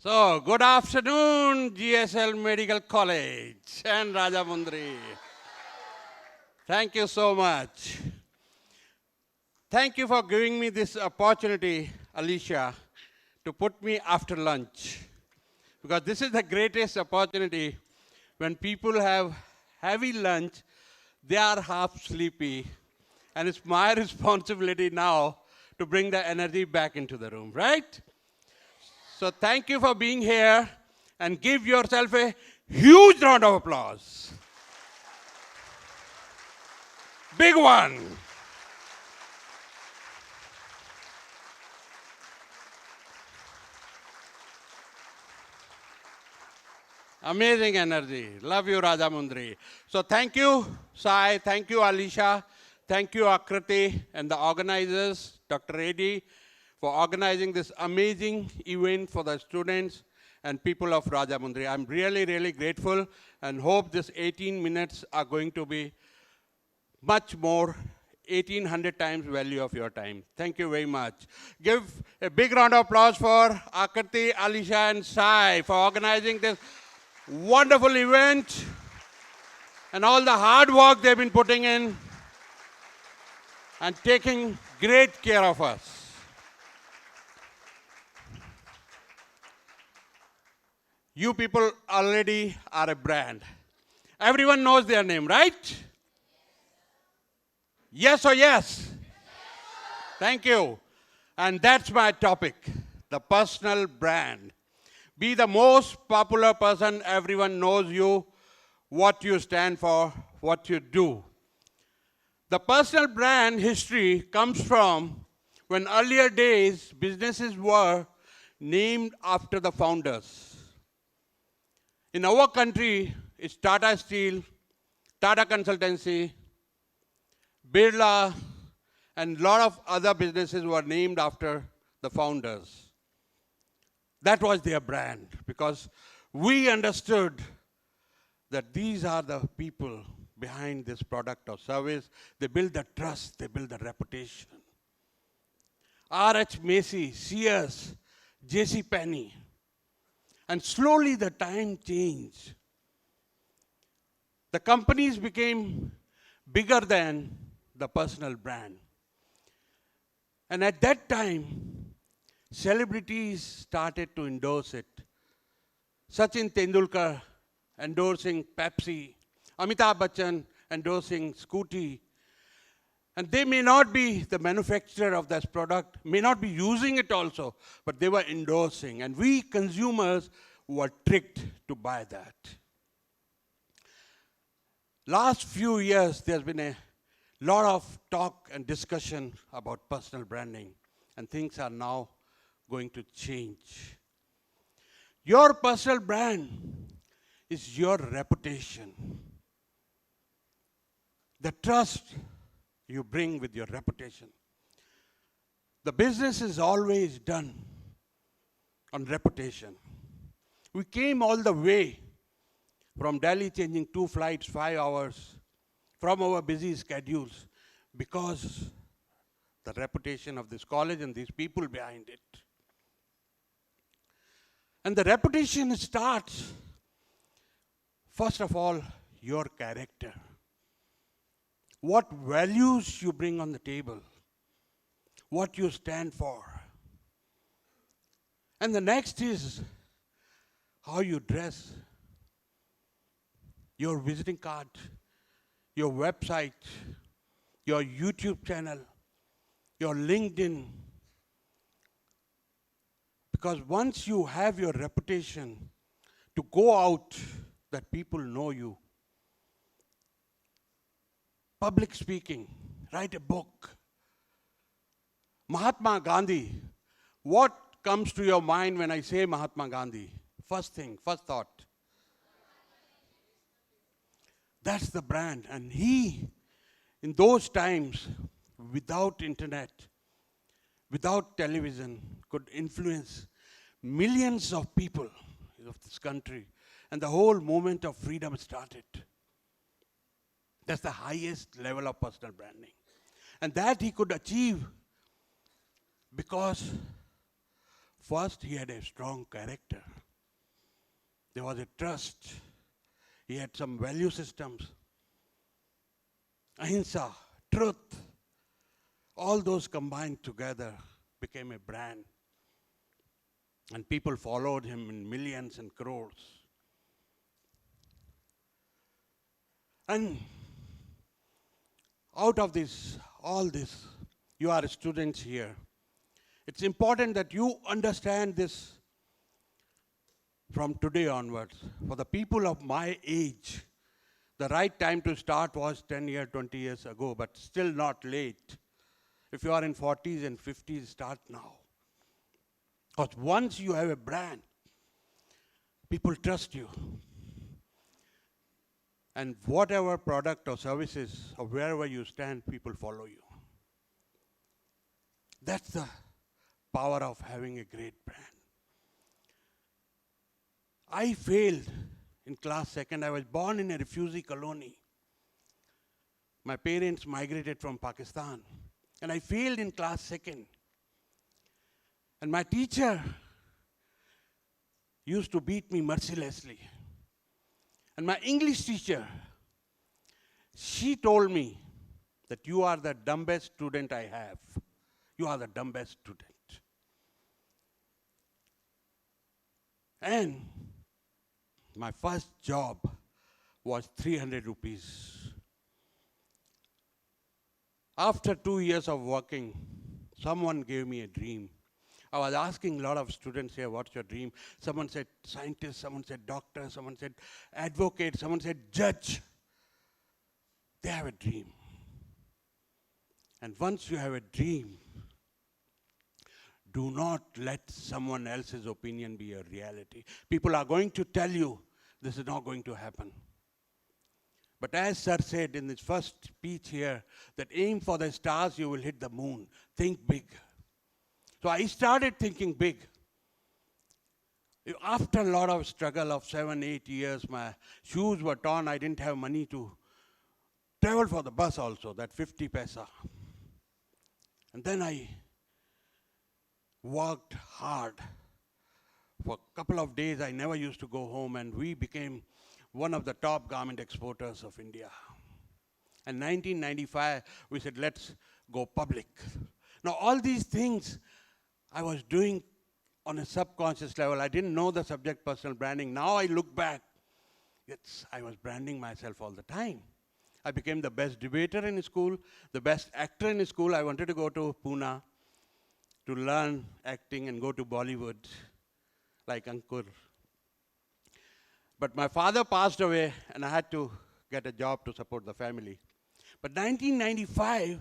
So, good afternoon, GSL Medical College and Rajamundry. Thank you so much. Thank you for giving me this opportunity, Alicia, to put me after lunch. Because this is the greatest opportunity when people have heavy lunch, they are half sleepy, and it's my responsibility now to bring the energy back into the room, right? So thank you for being here, and give yourself a huge round of applause. Big one. Amazing energy. Love you, Rajamundry. So thank you, Sai. Thank you, Alisha. Thank you, Akriti, and the organizers, Dr. Reddy, for organizing this amazing event for the students and people of Rajamundry. I'm really, really grateful and hope this 18 minutes are going to be much more, 1800 times value of your time. Thank you very much. Give a big round of applause for Akriti, Alisha, and Sai for organizing this wonderful event and all the hard work they've been putting in and taking great care of us. You people already are a brand. Everyone knows their name, right? Yes or yes? Thank you. And that's my topic, the personal brand. Be the most popular person, everyone knows you, what you stand for, what you do. The personal brand history comes from when earlier days businesses were named after the founders. In our country, it's Tata Steel, Tata Consultancy, Birla, and a lot of other businesses were named after the founders. That was their brand, because we understood that these are the people behind this product or service. They build the trust, they build the reputation. R.H. Macy, Sears, J.C. Penney. And slowly the time changed. The companies became bigger than the personal brand. And at that time, celebrities started to endorse it. Sachin Tendulkar endorsing Pepsi, Amitabh Bachchan endorsing Scooty. And they may not be the manufacturer of this product, may not be using it also, but they were endorsing. And we consumers were tricked to buy that. Last few years, there's been a lot of talk and discussion about personal branding, and things are now going to change. Your personal brand is your reputation. The trust you bring with your reputation. The business is always done on reputation. We came all the way from Delhi, changing 2 flights, 5 hours, from our busy schedules, because the reputation of this college and these people behind it. And the reputation starts, first of all, your character. What values you bring on the table, what you stand for. And the next is how you dress, your visiting card, your website, your YouTube channel, your LinkedIn. Because once you have your reputation to go out, that people know you. Public speaking, write a book. Mahatma Gandhi, what comes to your mind when I say Mahatma Gandhi? First thing, first thought. That's the brand. And he, in those times, without internet, without television, could influence millions of people of this country. And the whole movement of freedom started. That's the highest level of personal branding. And that he could achieve because First, he had a strong character. There was a trust. He had some value systems. Ahimsa, truth, all those combined together became a brand. And people followed him in millions and crores. And out of this, all this, you are students here. It's important that you understand this from today onwards. For the people of my age, the right time to start was 10 years, 20 years ago, but still not late. If you are in 40s and 50s, start now. Because once you have a brand, people trust you. And whatever product or services or wherever you stand, people follow you. That's the power of having a great brand. I failed in class second. I was born in a refugee colony. My parents migrated from Pakistan. And I failed in class second. And my teacher used to beat me mercilessly. And my English teacher, she told me that you are the dumbest student I have. You are the dumbest student. And my first job was 300 rupees. After 2 years of working, someone gave me a dream. I was asking a lot of students here, what's your dream? Someone said scientist, someone said doctor, someone said advocate, someone said judge. They have a dream. And once you have a dream, do not let someone else's opinion be your reality. People are going to tell you this is not going to happen. But as Sir said in his first speech here, that aim for the stars, you will hit the moon. Think big. So I started thinking big. After a lot of struggle of 7, 8 years, my shoes were torn. I didn't have money to travel for the bus also, that 50 paisa. And then I worked hard. For a couple of days, I never used to go home, and we became one of the top garment exporters of India. In 1995, we said, let's go public. Now, all these things I was doing on a subconscious level. I didn't know the subject personal branding. Now I look back, yes, I was branding myself all the time. I became the best debater in school, the best actor in school. I wanted to go to Pune to learn acting and go to Bollywood, like Ankur. But my father passed away, and I had to get a job to support the family. But 1995,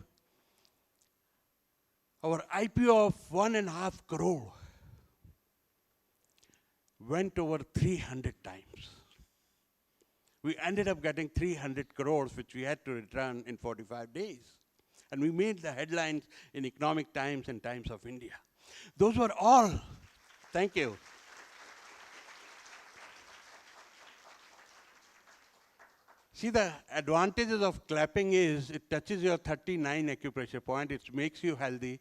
our IPO of 1.5 crore went over 300 times. We ended up getting 300 crores, which we had to return in 45 days. And we made the headlines in Economic Times and Times of India. Those were all, thank you. See, the advantages of clapping is it touches your 39 acupressure point, it makes you healthy,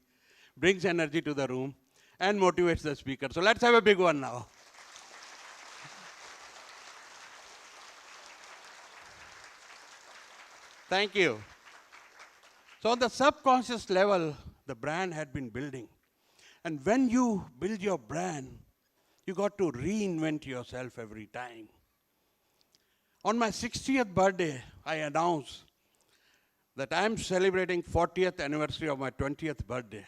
brings energy to the room, and motivates the speaker. So let's have a big one now. Thank you. So on the subconscious level, the brand had been building. And when you build your brand, you got to reinvent yourself every time. On my 60th birthday, I announced that I'm celebrating 40th anniversary of my 20th birthday.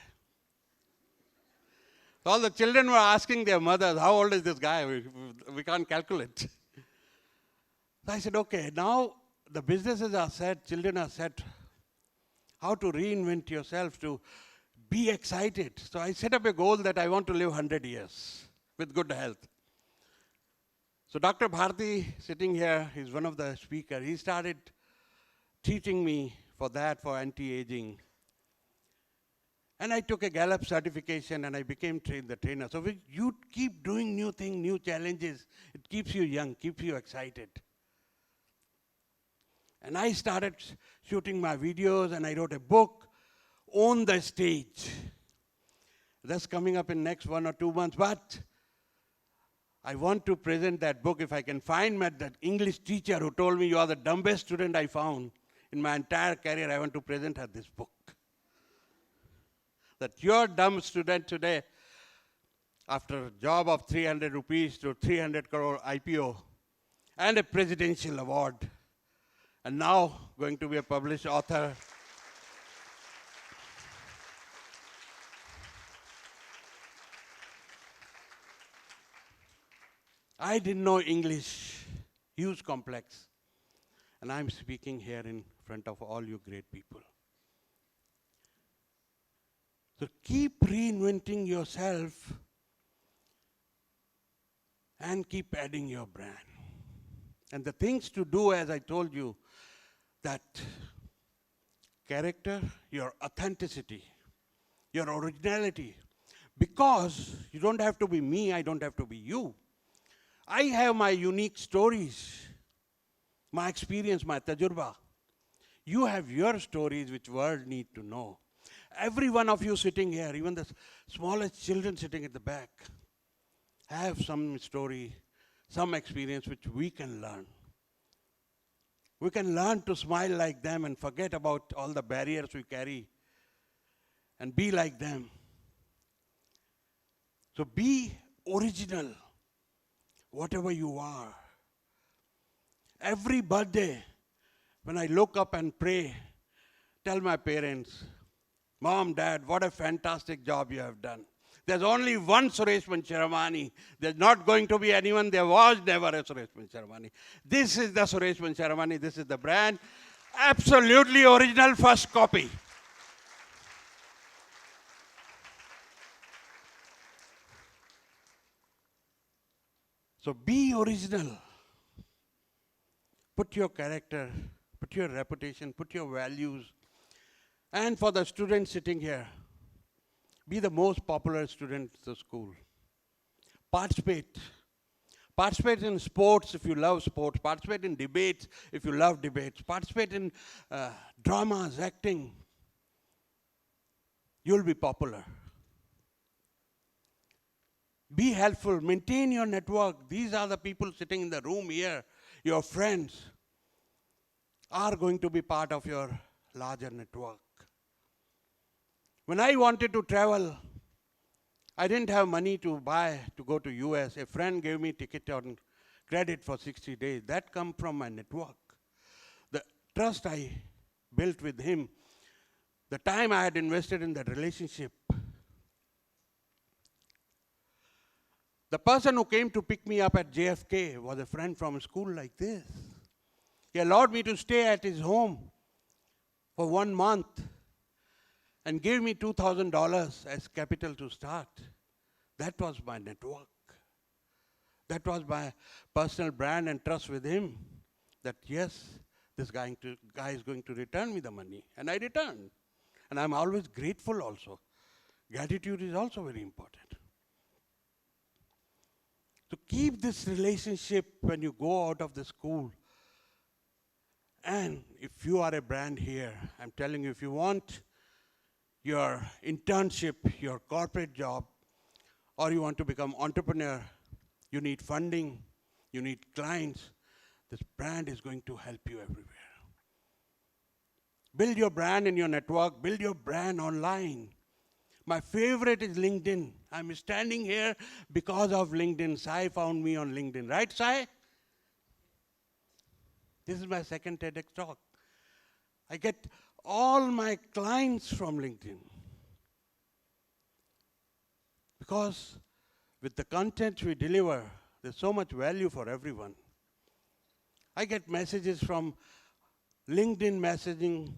All the children were asking their mothers, how old is this guy? We can't calculate. So I said, okay, now the businesses are set, children are set. How to reinvent yourself, to be excited. So I set up a goal that I want to live 100 years with good health. So Dr. Bharti, sitting here, he's one of the speakers. He started teaching me for that, for anti-aging. And I took a Gallup certification and I became the trainer. So you keep doing new things, new challenges. It keeps you young, keeps you excited. And I started shooting my videos and I wrote a book, Own the Stage. That's coming up in next 1 or 2 months. But I want to present that book. If I can find that English teacher who told me you are the dumbest student I found in my entire career, I want to present her this book. That your dumb student today, after a job of 300 rupees to 300 crore IPO and a presidential award, and now going to be a published author. I didn't know English, huge complex, and I'm speaking here in front of all you great people. So keep reinventing yourself and keep adding your brand. And the things to do, as I told you, that character, your authenticity, your originality, because you don't have to be me, I don't have to be you. I have my unique stories, my experience, my tajurba. You have your stories which world need to know. Every one of you sitting here, even the smallest children sitting at the back, have some story, some experience which we can learn. We can learn to smile like them and forget about all the barriers we carry and be like them. So be original, whatever you are. Every birthday, when I look up and pray, tell my parents, Mom, Dad, what a fantastic job you have done. There's only one Suresh Mansharmani. There's not going to be anyone. There was never a Suresh Mansharmani. This is the Suresh Mansharmani. This is the brand. Absolutely original first copy. So be original. Put your character, put your reputation, put your values. And for the students sitting here, be the most popular student at the school. Participate. Participate in sports if you love sports. Participate in debates if you love debates. Participate in dramas, acting. You'll be popular. Be helpful. Maintain your network. These are the people sitting in the room here. Your friends are going to be part of your larger network. When I wanted to travel, I didn't have money to go to US. A friend gave me ticket on credit for 60 days. That come from my network. The trust I built with him, the time I had invested in that relationship. The person who came to pick me up at JFK was a friend from a school like this. He allowed me to stay at his home for 1 month and gave me $2,000 as capital to start. That was my network. That was my personal brand and trust with him. That yes, this guy is going to return me the money. And I returned. And I'm always grateful also. Gratitude is also very important. So keep this relationship when you go out of the school. And if you are a brand here, I'm telling you, if you want your internship, your corporate job, or you want to become entrepreneur, you need funding, you need clients, this brand is going to help you everywhere. Build your brand in your network, build your brand online. My favorite is LinkedIn. I'm standing here because of LinkedIn. Sai found me on LinkedIn. Right, Sai? This is my second TEDx talk. I get all my clients from LinkedIn. Because with the content we deliver, there's so much value for everyone. I get messages from LinkedIn messaging,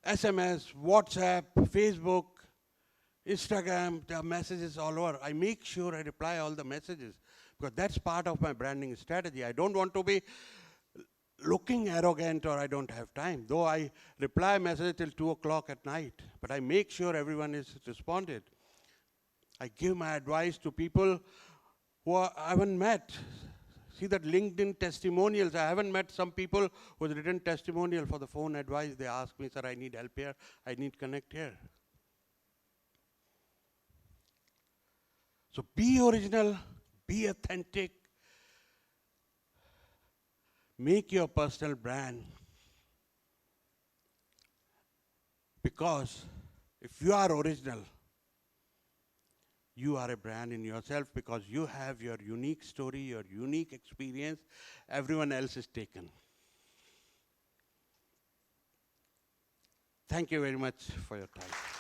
SMS, WhatsApp, Facebook, Instagram, there are messages all over. I make sure I reply all the messages because that's part of my branding strategy. I don't want to be looking arrogant or I don't have time. Though I reply messages till 2 o'clock at night, but I make sure everyone is responded. I give my advice to people who I haven't met. See that LinkedIn testimonials. I haven't met some people who have written testimonial for the phone advice. They ask me, sir, I need help here. I need connect here. So be original, be authentic, make your personal brand. Because if you are original, you are a brand in yourself because you have your unique story, your unique experience. Everyone else is taken. Thank you very much for your time.